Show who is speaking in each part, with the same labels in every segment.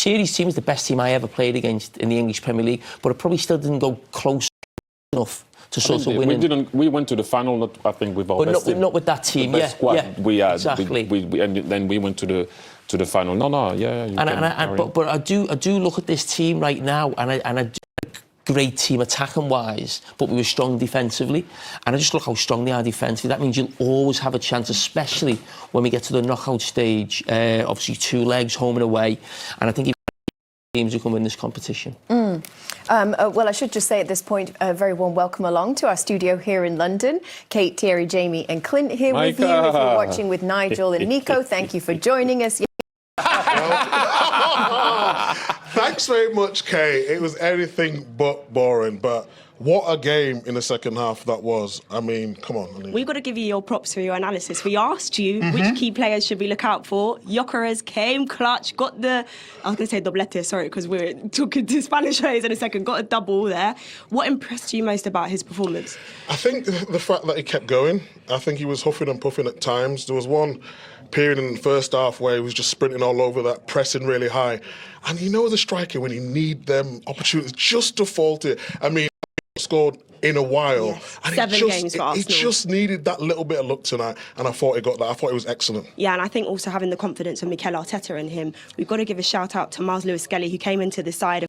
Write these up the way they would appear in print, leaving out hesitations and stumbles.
Speaker 1: Thierry's team is the best team I ever played against in the English Premier League, but it probably still didn't go close enough to sort of win.
Speaker 2: We went to the final, not I think with our best team.
Speaker 1: Not with that team.
Speaker 2: The best squad we had.
Speaker 1: Exactly.
Speaker 2: And then we went to the final.
Speaker 1: But I do look at this team right now, and I do a great team attacking wise, but we were strong defensively, and I just look how strong they are defensively. That means you'll always have a chance, especially when we get to the knockout stage. Obviously, 2 legs home and away, and I think teams who come in this competition.
Speaker 3: Well, I should just say at this point, a very warm welcome along to our studio here in London. Kate, Thierry, Jamie and Clint here with you. If you're watching with Nigel and Nico, thank you for joining us.
Speaker 4: Thanks very much, Kate. It was anything but boring, but what a game in the second half that was. I mean, come on.
Speaker 5: We've got to give you your props for your analysis. We asked you which key players should we look out for. Gyoekeres came clutch, got the... I was going to say doblete, sorry, because we're talking to Spanish players in a second. Got a double there. What impressed you most about his performance?
Speaker 4: I think the fact that he kept going. I think he was huffing and puffing at times. There was one period in the first half where he was just sprinting all over that, pressing really high. And you know, as a striker, when you need them opportunities just to fault it. I mean, scored in a while,
Speaker 5: yes.
Speaker 4: and
Speaker 5: 7 games for Arsenal.
Speaker 4: He just needed that little bit of luck tonight, and I thought he got that. I thought he was excellent.
Speaker 5: Yeah, and I think also having the confidence of Mikel Arteta in him, we've got to give a shout out to Miles Lewis-Skelly, who came into the side of...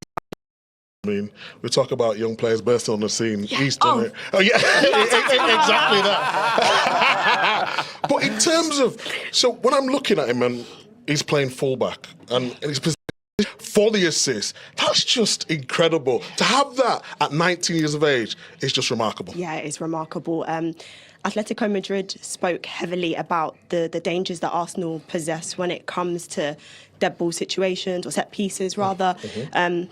Speaker 4: I mean, we talk about young players bursting on the scene. Yeah. He's done it. Oh, yeah, exactly that. But in terms of... So when I'm looking at him and he's playing fullback and he's for the assist, that's just incredible. To have that at 19 years of age is just remarkable.
Speaker 5: Yeah, it is remarkable. Atletico Madrid spoke heavily about the dangers that Arsenal possess when it comes to dead ball situations, or set pieces rather.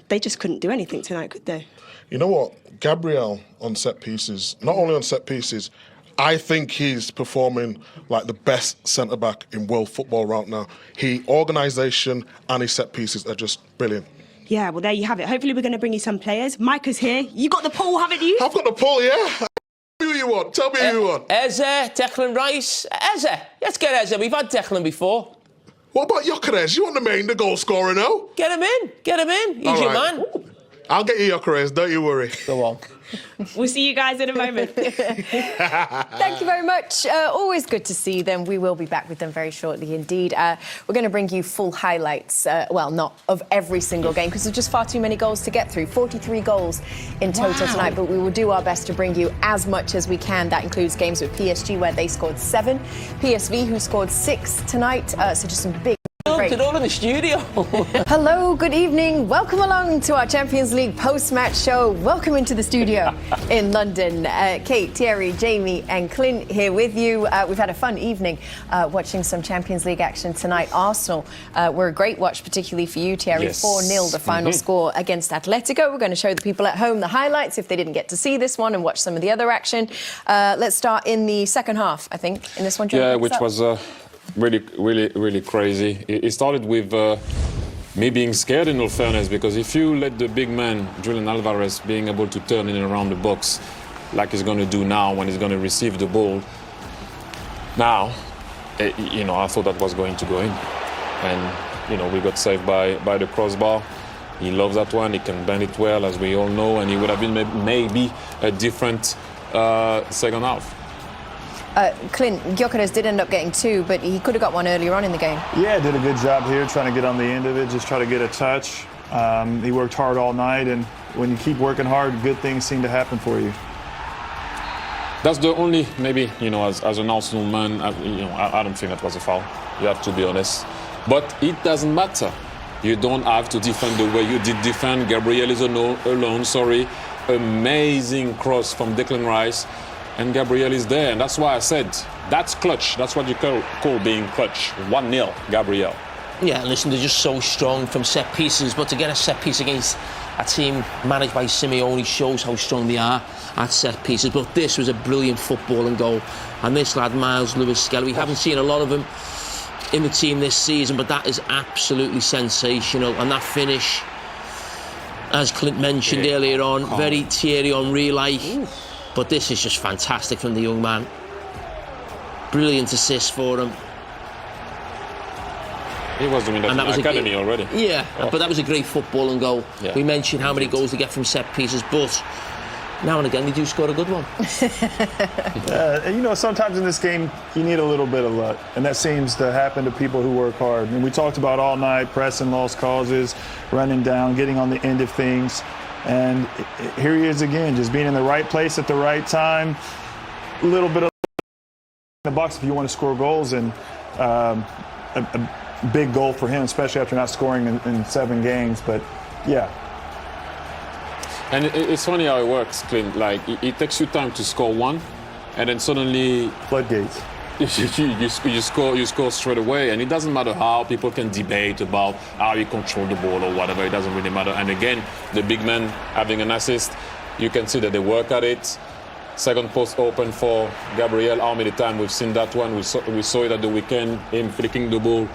Speaker 5: They just couldn't do anything tonight, could they?
Speaker 4: You know what? Gabriel on set pieces, not only on set pieces, I think he's performing like the best centre-back in world football right now. Organisation and his set pieces are just brilliant.
Speaker 5: Yeah, well, there you have it. Hopefully we're going to bring you some players. Micah's here. You got the poll, haven't you?
Speaker 4: I've got the poll, yeah. Tell me who you want. Tell me who you want.
Speaker 1: Eze, Declan Rice. Eze. Let's get Eze. We've had Declan before.
Speaker 4: What about Gyoekeres? You want the goal scorer now?
Speaker 1: Get him in. Get him in. He's your man.
Speaker 4: I'll get you Gyoekeres, don't you worry.
Speaker 1: Go on.
Speaker 5: We'll see you guys in a moment.
Speaker 3: Thank you very much. Always good to see them. We will be back with them very shortly indeed. We're going to bring you full highlights, well, not of every single game, because there's just far too many goals to get through. 43 goals in total tonight, but we will do our best to bring you as much as we can. That includes games with PSG, where they scored 7. PSV, who scored 6 tonight. So just some big...
Speaker 1: It all in the studio.
Speaker 3: Hello, good evening. Welcome along to our Champions League post-match show. Welcome into the studio in London. Kate, Thierry, Jamie and Clint here with you. We've had a fun evening watching some Champions League action tonight. Arsenal were a great watch, particularly for you, Thierry.
Speaker 2: Yes.
Speaker 3: 4-0 the final score against Atletico. We're going to show the people at home the highlights if they didn't get to see this one and watch some of the other action. Let's start in the second half, I think, in this one.
Speaker 2: Yeah, which was... really crazy. It started with me being scared, in all fairness, because if you let the big man, Julian Alvarez, being able to turn in and around the box like he's going to do now when he's going to receive the ball, now, I thought that was going to go in. And, we got saved by the crossbar. He loves that one. He can bend it well, as we all know, and he would have been maybe a different second half.
Speaker 3: Clint, Gyoekeres did end up getting 2, but he could have got one earlier on in the game.
Speaker 6: Yeah, did a good job here trying to get on the end of it, just try to get a touch. He worked hard all night, and when you keep working hard, good things seem to happen for you.
Speaker 2: That's the only, maybe, as an Arsenal man, I don't think that was a foul. You have to be honest. But it doesn't matter. You don't have to defend the way you did defend. Gabriel is alone, sorry. Amazing cross from Declan Rice. And Gabriel is there, and that's why I said, that's clutch. That's what you call being clutch. 1-0, Gabriel.
Speaker 1: Yeah, listen, they're just so strong from set pieces, but to get a set piece against a team managed by Simeone shows how strong they are at set pieces. But this was a brilliant footballing goal. And this lad, Miles Lewis-Skelly, we haven't seen a lot of him in the team this season, but that is absolutely sensational. And that finish, as Clint mentioned earlier on, very Thierry Henry-like. But this is just fantastic from the young man. Brilliant assist for him.
Speaker 2: He was doing that in the academy already.
Speaker 1: Yeah, but that was a great footballing goal.
Speaker 2: Yeah.
Speaker 1: We mentioned how many goals they get from set pieces, but now and again they do score a good one.
Speaker 6: You know, sometimes in this game you need a little bit of luck, and that seems to happen to people who work hard. And we talked about all night pressing, lost causes, running down, getting on the end of things, and here he is again, just being in the right place at the right time. A little bit of the box if you want to score goals, and a big goal for him, especially after not scoring in 7 games. But yeah.
Speaker 2: And it's funny how it works, Clint. Like, it takes you time to score one, and then suddenly
Speaker 6: Floodgates.
Speaker 2: you score straight away. And it doesn't matter how people can debate about how you control the ball or whatever. It doesn't really matter. And again, the big man having an assist, you can see that they work at it. Second post open for Gabriel. How many times we've seen that one? We saw it at the weekend, him flicking the ball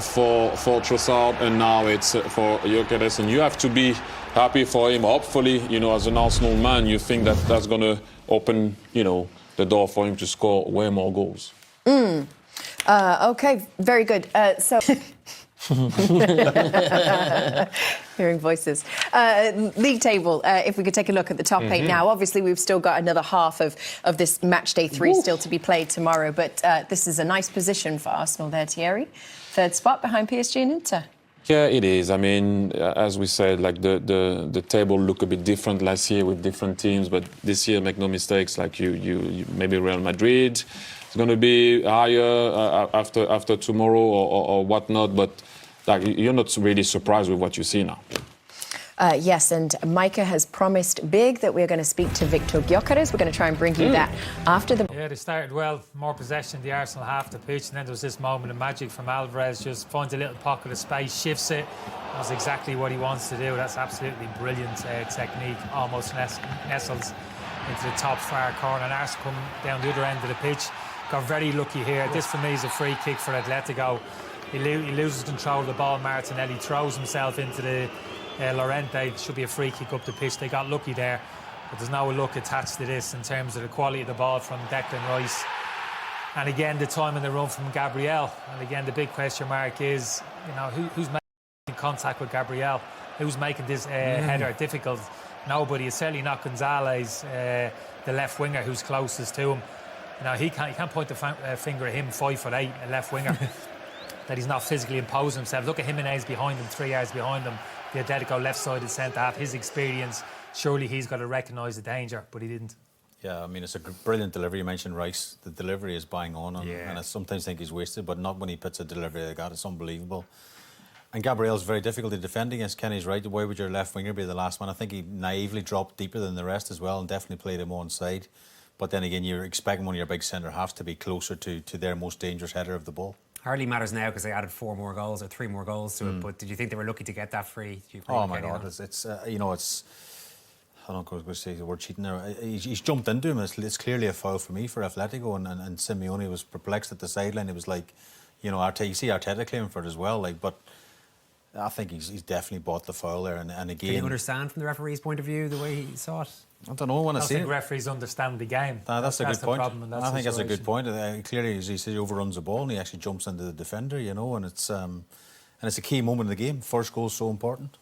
Speaker 2: for Trossard, and now it's for Gyoekeres. And you have to be happy for him. Hopefully, you know, as an Arsenal man, you think that that's going to open, you know, the door for him to score way more goals.
Speaker 3: Okay, very good. So. Hearing voices. League table, if we could take a look at the top 8 now. Obviously, we've still got another half of this match day 3 still to be played tomorrow, but this is a nice position for Arsenal there, Thierry. 3rd spot behind PSG and Inter.
Speaker 2: Yeah, it is. I mean, as we said, like the table looked a bit different last year with different teams, but this year, make no mistakes, like you maybe Real Madrid is going to be higher after tomorrow or whatnot, but like, you're not really surprised with what you see now.
Speaker 3: Yes, and Micah has promised big that we're going to speak to Victor Gyoekeres. We're going to try and bring you that after the...
Speaker 7: Yeah, they started well, more possession, the Arsenal half the pitch, and then there was this moment of magic from Alvarez, just finds a little pocket of space, shifts it. That's exactly what he wants to do. That's absolutely brilliant technique, almost nestles into the top far corner, and Arsenal come down the other end of the pitch. Got very lucky here. This for me is a free kick for Atletico. He loses control of the ball. Martinelli throws himself into the Llorente. Should be a free kick up the pitch. They got lucky there, but there's no luck attached to this in terms of the quality of the ball from Declan Rice. And again, the time in the run from Gabriel. And again, the big question mark is, you know, who's making contact with Gabriel? Who's making this header difficult? Nobody. It's certainly not Gonzalez, the left winger, who's closest to him. You know, he can't point the finger at him, 5'8", a left winger, that he's not physically imposing himself. Look at Jimenez behind him, 3 yards behind him. The Atletico left-sided centre-half, his experience, surely he's got to recognise the danger, but he didn't.
Speaker 8: Yeah, I mean, it's a brilliant delivery. You mentioned Rice. The delivery is bang on, and I sometimes think he's wasted, but not when he puts a delivery like that. It's unbelievable. And Gabriel's very difficult to defend against. Kenny's right. Why would your left winger be the last one? I think he naively dropped deeper than the rest as well and definitely played him on side. But then again, you're expecting one of your big centre-halves to be closer to their most dangerous header of the ball.
Speaker 9: Hardly matters now because they added 4 more goals or 3 more goals to it. But did you think they were lucky to get that free?
Speaker 8: Oh my God! It's you know, it's, I don't know if I was going to say the word cheating there. He's jumped into him. It's clearly a foul for me for Atletico, and Simeone was perplexed at the sideline. It was like, you know, you see Arteta claiming for it as well. Like, but I think he's definitely bought the foul there. And again,
Speaker 9: can you understand from the referee's point of view the way he saw it?
Speaker 8: I don't know when I see it.
Speaker 7: Referees understand the game.
Speaker 8: That's a good point. I think that's a good point. Clearly, as he says, he overruns the ball and he actually jumps into the defender, you know, and it's a key moment in the game. First goal is so important.